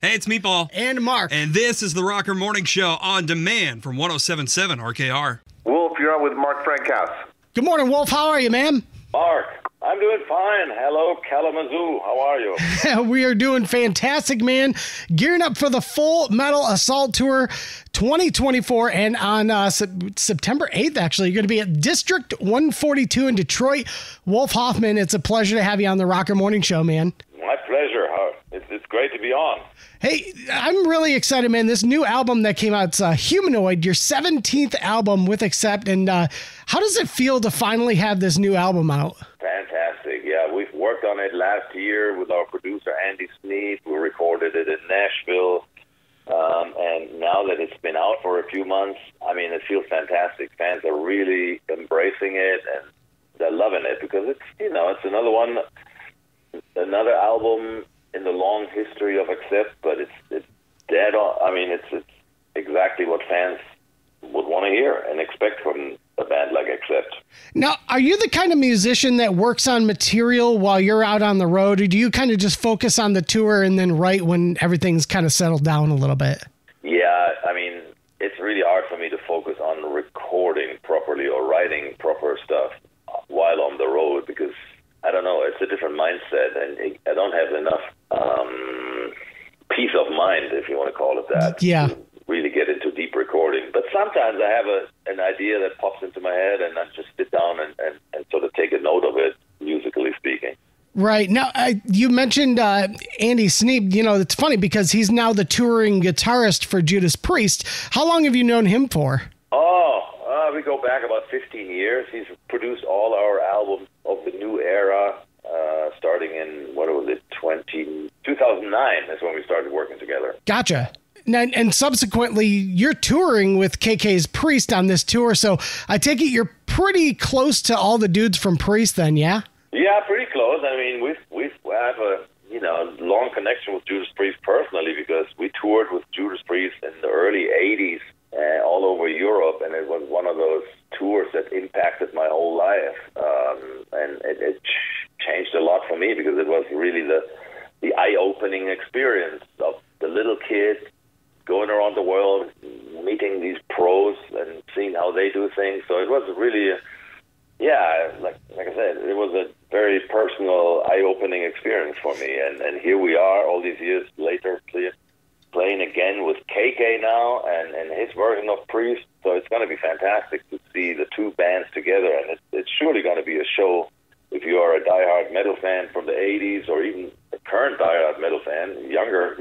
Hey, it's Meatball. And Mark. And this is the Rocker Morning Show on demand from 107.7 RKR. Wolf, you're on with Mark Frankhouse. Good morning, Wolf. How are you, man? Mark, I'm doing fine. Hello, Kalamazoo. How are you? We are doing fantastic, man. Gearing up for the Full Metal Assault Tour 2024. And on September 8th, actually, you're going to be at District 142 in Detroit. Wolf Hoffman, it's a pleasure to have you on the Rocker Morning Show, man. My pleasure. It's great to be on. Hey, I'm really excited, man. This new album that came out, it's Humanoid, your 17th album with Accept. And how does it feel to finally have this new album out? Fantastic. Yeah, we've worked on it last year with our producer, Andy Sneed. We recorded it in Nashville. And now that it's been out for a few months, I mean, it feels fantastic. Fans are really embracing it, and they're loving it because it's, it's another album in the long history of Accept, but it's dead on. I mean, it's exactly what fans would want to hear and expect from a band like Accept. Now, are you the kind of musician that works on material while you're out on the road, or do you kind of just focus on the tour and then write when everything's kind of settled down a little bit? Yeah, I mean, it's really hard for me to focus on recording properly or writing proper stuff while on the road because, I don't know, it's a different mindset, and I don't have enough peace of mind, if you want to call it that, to really get into deep recording. But sometimes I have an idea that pops into my head, and I just sit down and sort of take a note of it, musically speaking. Right. Now, you mentioned Andy Sneed. It's funny because he's now the touring guitarist for Judas Priest. How long have you known him for? We go back about 15 years. He's produced all our albums of the new era, starting in, 2009 is when we started working together. Gotcha. And subsequently, you're touring with KK's Priest on this tour, so I take it you're pretty close to all the dudes from Priest then, yeah? Yeah, pretty close. I mean, we have a long connection with Judas Priest personally because we toured with Judas Priest in the early 80s all over Europe, and it was one of those tours that impacted my whole life. And it changed a lot for me because it was really the eye-opening experience of the little kid going around the world, meeting these pros and seeing how they do things. So it was really, like I said, it was a very personal, eye-opening experience for me. And here we are all these years later playing again with KK now and his version of Priest. So it's going to be fantastic to see the two bands together. And it's surely going to be a show if you are a diehard metal fan from the 80s or even a current diehard metal fan, younger,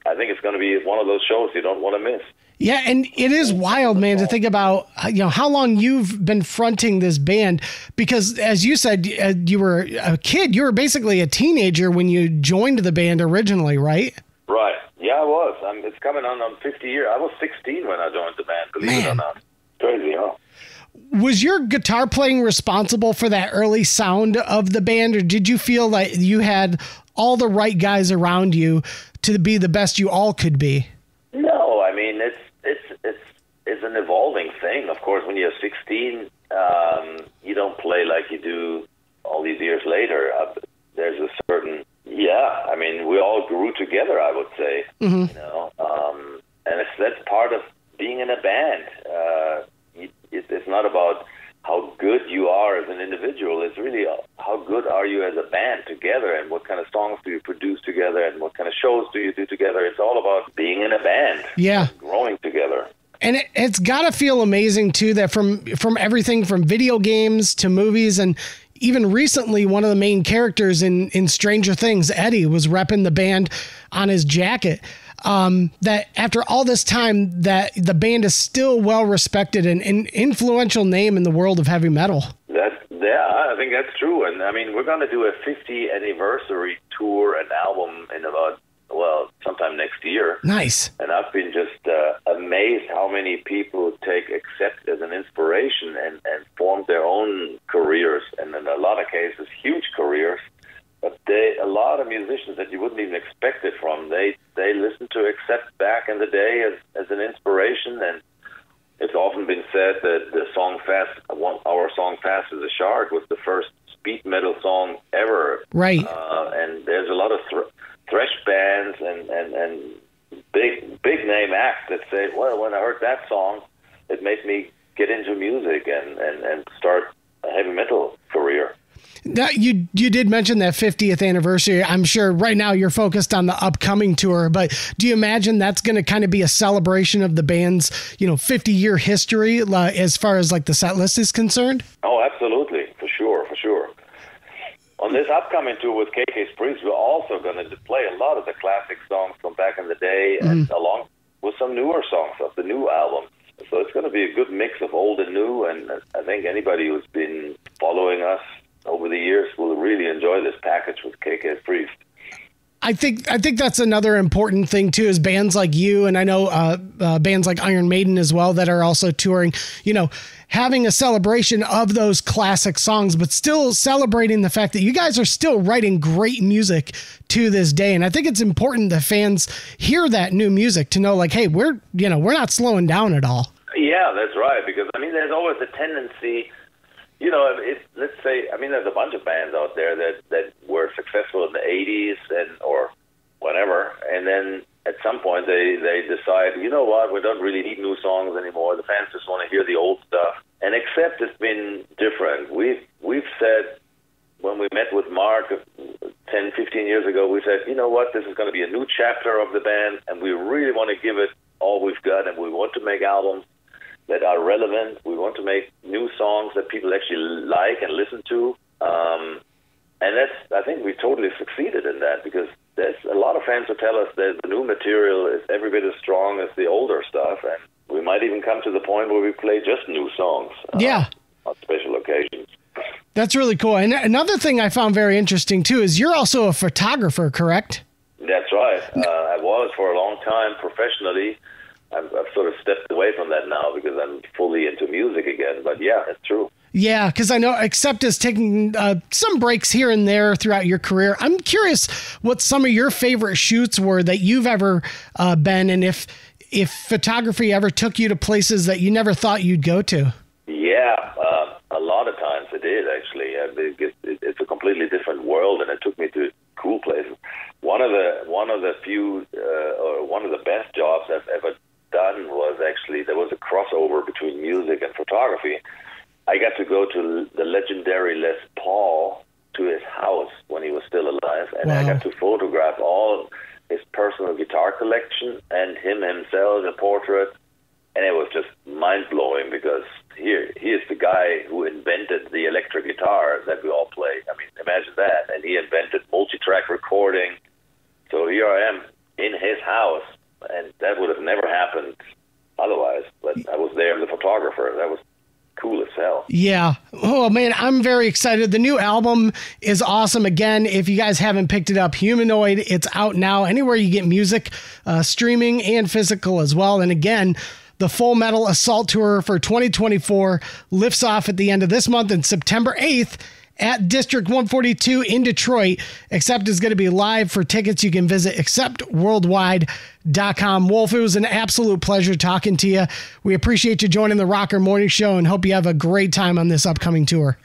I think it's going to be one of those shows you don't want to miss. Yeah, and it is wild, man, to think about, how long you've been fronting this band. Because as you said, you were a kid. You were basically a teenager when you joined the band originally, right? Right. Yeah, I was. It's coming on 50 years. I was 16 when I joined the band, believe it or not. Crazy, huh? Was your guitar playing responsible for that early sound of the band, or did you feel like you had all the right guys around you to be the best you all could be? No, I mean, it's an evolving thing. Of course, when you're 16, you don't play like you do all these years later. There's a certain, I mean, we all grew together, I would say, mm-hmm. And that's part of being in a band. It's not about how good you are as an individual. It's really how good are you as a band together, and what kind of songs do you produce together, and what kind of shows do you do together. It's all about being in a band, growing together. And it's got to feel amazing, too, that from everything from video games to movies, and even recently, one of the main characters in Stranger Things, Eddie, was repping the band on his jacket. That after all this time, that the band is still well respected and an influential name in the world of heavy metal. I think that's true. And I mean, we're going to do a 50th anniversary tour and album in about, sometime next year. Nice. And I've been just amazed how many people take Accept as an inspiration and form their own careers, and in a lot of cases, huge careers. But a lot of musicians that you wouldn't even expect it from, they listened to Accept back in the day as an inspiration, and it's often been said that the song our song Fast as a Shark was the first speed metal song ever. Right. And there's a lot of thrash bands and big name acts that say, well, when I heard that song, it made me get into music and start a heavy metal career. Now, you did mention that 50th anniversary. I'm sure right now you're focused on the upcoming tour, but do you imagine that's going to kind of be a celebration of the band's, 50-year history as far as like the set list is concerned? Oh, absolutely. For sure. On this upcoming tour with KK's Priest, we're also going to play a lot of the classic songs from back in the day and along with some newer songs of the new album. So it's going to be a good mix of old and new, and I think anybody who's been following us over the years will really enjoy this package with KK's Priest. I think that's another important thing too, is bands like you, and I know bands like Iron Maiden as well that are also touring, having a celebration of those classic songs, but still celebrating the fact that you guys are still writing great music to this day. And I think it's important that fans hear that new music to know, like, hey, we're not slowing down at all. Yeah, that's right. Because there's always a tendency, let's say, there's a bunch of bands out there that were successful in the 80s or whatever, and then at some point they decide, you know what, we don't really need new songs anymore. The fans just want to hear the old stuff. And except it's been different. We've said, when we met with Mark 10, 15 years ago, we said, you know what, this is going to be a new chapter of the band, and we really want to give it all we've got, and we want to make albums that are relevant. We want to make new songs that people actually like and listen to. And I think we totally succeeded in that, because there's a lot of fans who tell us that the new material is every bit as strong as the older stuff, and we might even come to the point where we play just new songs on special occasions. That's really cool. And another thing I found very interesting too is you're also a photographer, correct? That's right. I was for a long time professionally. I've sort of stepped away from that now because I'm fully into music again. But yeah, it's true. Yeah, because I know Accept is taking some breaks here and there throughout your career. I'm curious what some of your favorite shoots were that you've ever been, and if photography ever took you to places that you never thought you'd go to. Yeah, a lot of times it did, actually. It's a completely different world, and it took me to cool places. One of the few, or one of the best jobs I've ever done was actually, there was a crossover between music and photography. I got to go to the legendary Les Paul, to his house when he was still alive, and I got to photograph all his personal guitar collection and him himself, a portrait, and it was just mind-blowing, because he is the guy who invented the electric guitar that we all play. Imagine that. And he invented multi-track recording. So here I am in his house, and that would have never happened otherwise. But I was there as a photographer. That was cool as hell. Yeah. Oh, man, I'm very excited. The new album is awesome. Again, if you guys haven't picked it up, Humanoid, it's out now anywhere you get music, streaming and physical as well. And again, the Full Metal Assault Tour for 2024 lifts off at the end of this month, and September 8th at District 142 in Detroit. Accept is going to be live. For tickets, you can visit acceptworldwide.com. Wolf, it was an absolute pleasure talking to you. We appreciate you joining the Rocker Morning Show and hope you have a great time on this upcoming tour.